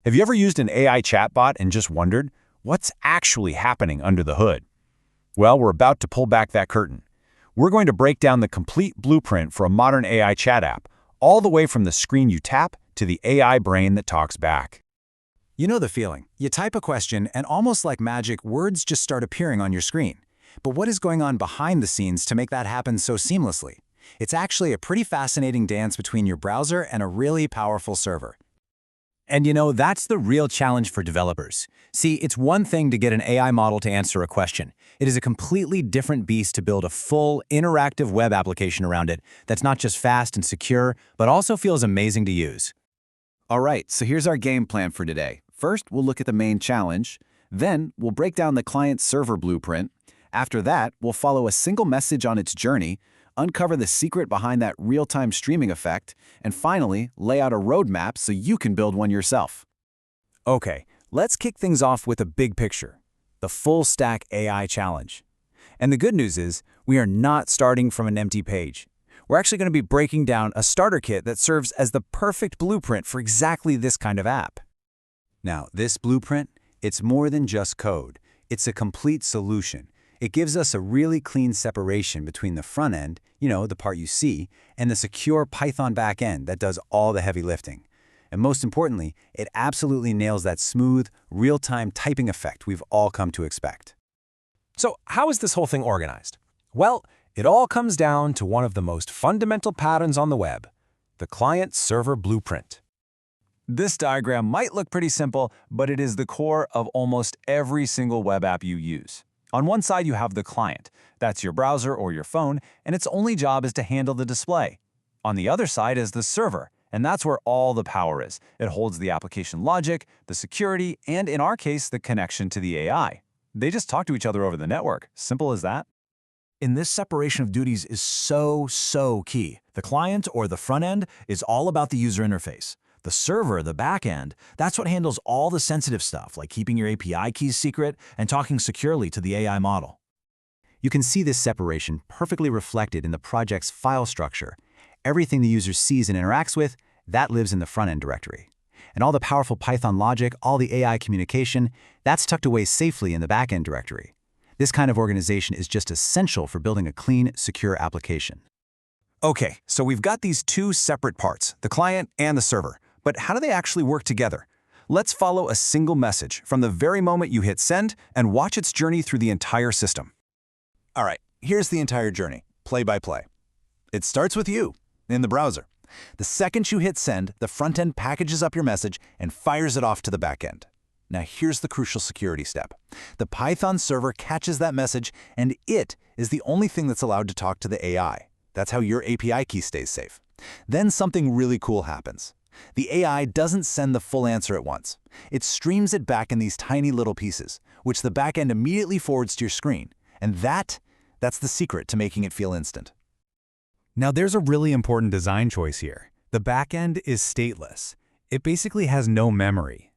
Have you ever used an AI chatbot and just wondered, what's actually happening under the hood? Well, we're about to pull back that curtain. We're going to break down the complete blueprint for a modern AI chat app, all the way from the screen you tap to the AI brain that talks back. You know the feeling. You type a question and almost like magic, words just start appearing on your screen. But what is going on behind the scenes to make that happen so seamlessly? It's actually a pretty fascinating dance between your browser and a really powerful server. And you know, that's the real challenge for developers. See, it's one thing to get an AI model to answer a question. It is a completely different beast to build a full, interactive web application around it that's not just fast and secure, but also feels amazing to use. All right, so here's our game plan for today. First, we'll look at the main challenge. Then, we'll break down the client-server blueprint. After that, we'll follow a single message on its journey, uncover the secret behind that real-time streaming effect, and finally, lay out a roadmap so you can build one yourself. Okay, let's kick things off with a big picture, the full-stack AI challenge. And the good news is, we are not starting from an empty page. We're actually going to be breaking down a starter kit that serves as the perfect blueprint for exactly this kind of app. Now, this blueprint, it's more than just code. It's a complete solution. It gives us a really clean separation between the front end, the part you see, and the secure Python backend that does all the heavy lifting. And most importantly, it absolutely nails that smooth, real-time typing effect we've all come to expect. So how is this whole thing organized? Well, it all comes down to one of the most fundamental patterns on the web, the client-server blueprint. This diagram might look pretty simple, but it is the core of almost every single web app you use. On one side, you have the client. That's your browser or your phone, and its only job is to handle the display. On the other side is the server, and that's where all the power is. It holds the application logic, the security, and in our case, the connection to the AI. They just talk to each other over the network. Simple as that. And this separation of duties is so key. The client, or the front end, is all about the user interface. The server, the back end, that's what handles all the sensitive stuff, like keeping your API keys secret and talking securely to the AI model. You can see this separation perfectly reflected in the project's file structure. Everything the user sees and interacts with, that lives in the front-end directory. And all the powerful Python logic, all the AI communication, that's tucked away safely in the back-end directory. This kind of organization is just essential for building a clean, secure application. Okay, so we've got these two separate parts, the client and the server. But how do they actually work together? Let's follow a single message from the very moment you hit send and watch its journey through the entire system. All right, here's the entire journey, play by play. It starts with you, in the browser. The second you hit send, the front end packages up your message and fires it off to the back end. Now here's the crucial security step. The Python server catches that message, and it is the only thing that's allowed to talk to the AI. That's how your API key stays safe. Then something really cool happens. The AI doesn't send the full answer at once. It streams it back in these tiny little pieces, which the backend immediately forwards to your screen. And that's the secret to making it feel instant. Now there's a really important design choice here. The backend is stateless. It basically has no memory.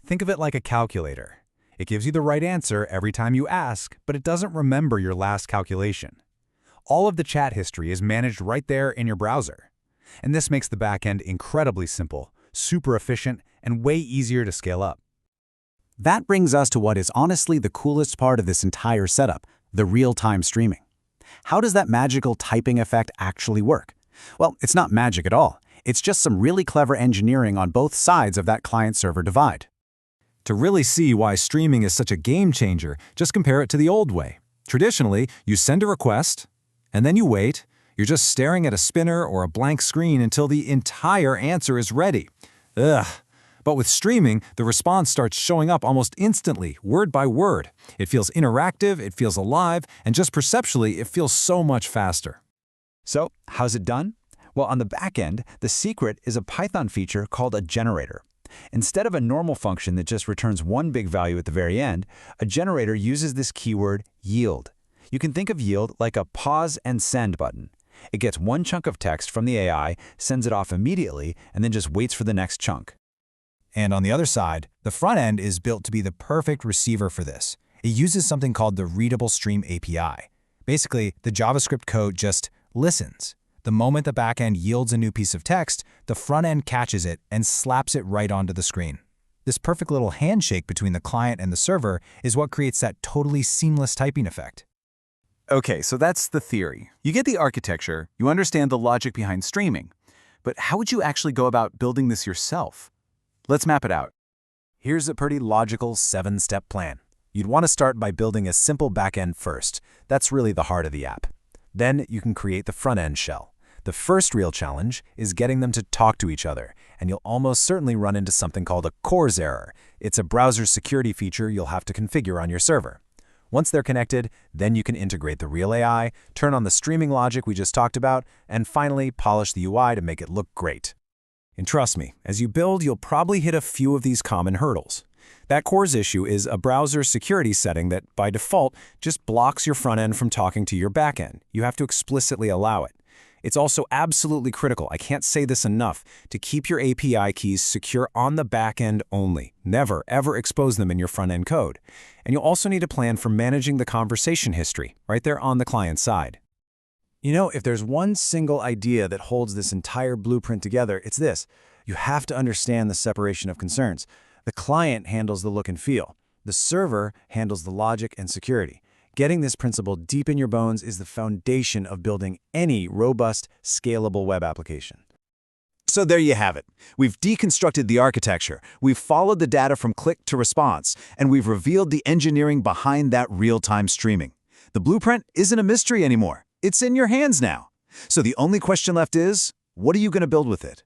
Think of it like a calculator. It gives you the right answer every time you ask, but it doesn't remember your last calculation. All of the chat history is managed right there in your browser. And this makes the backend incredibly simple, super efficient, and way easier to scale up. That brings us to what is honestly the coolest part of this entire setup, the real-time streaming. How does that magical typing effect actually work? Well, it's not magic at all. It's just some really clever engineering on both sides of that client-server divide. To really see why streaming is such a game changer, just compare it to the old way. Traditionally, you send a request, and then you wait. You're just staring at a spinner or a blank screen until the entire answer is ready. Ugh. But with streaming, the response starts showing up almost instantly, word by word. It feels interactive, it feels alive, and just perceptually, it feels so much faster. So, how's it done? Well, on the back end, the secret is a Python feature called a generator. Instead of a normal function that just returns one big value at the very end, a generator uses this keyword yield. You can think of yield like a pause and send button. It gets one chunk of text from the AI, sends it off immediately, and then just waits for the next chunk. And on the other side, the front end is built to be the perfect receiver for this. It uses something called the Readable Stream API. Basically, the JavaScript code just listens. The moment the backend yields a new piece of text, the front end catches it and slaps it right onto the screen. This perfect little handshake between the client and the server is what creates that totally seamless typing effect. Okay, so that's the theory. You get the architecture, you understand the logic behind streaming. But how would you actually go about building this yourself? Let's map it out. Here's a pretty logical 7-step plan. You'd want to start by building a simple backend first. That's really the heart of the app. Then you can create the front-end shell. The first real challenge is getting them to talk to each other, and you'll almost certainly run into something called a CORS error. It's a browser security feature you'll have to configure on your server. Once they're connected, then you can integrate the real AI, turn on the streaming logic we just talked about, and finally polish the UI to make it look great. And trust me, as you build, you'll probably hit a few of these common hurdles. That CORS issue is a browser security setting that, by default, just blocks your front end from talking to your back end. You have to explicitly allow it. It's also absolutely critical, I can't say this enough, to keep your API keys secure on the back end only. Never, ever expose them in your front-end code. And you'll also need a plan for managing the conversation history, right there on the client side. You know, if there's one single idea that holds this entire blueprint together, it's this. You have to understand the separation of concerns. The client handles the look and feel. The server handles the logic and security. Getting this principle deep in your bones is the foundation of building any robust, scalable web application. So there you have it. We've deconstructed the architecture, we've followed the data from click to response, and we've revealed the engineering behind that real-time streaming. The blueprint isn't a mystery anymore. It's in your hands now. So the only question left is, what are you going to build with it?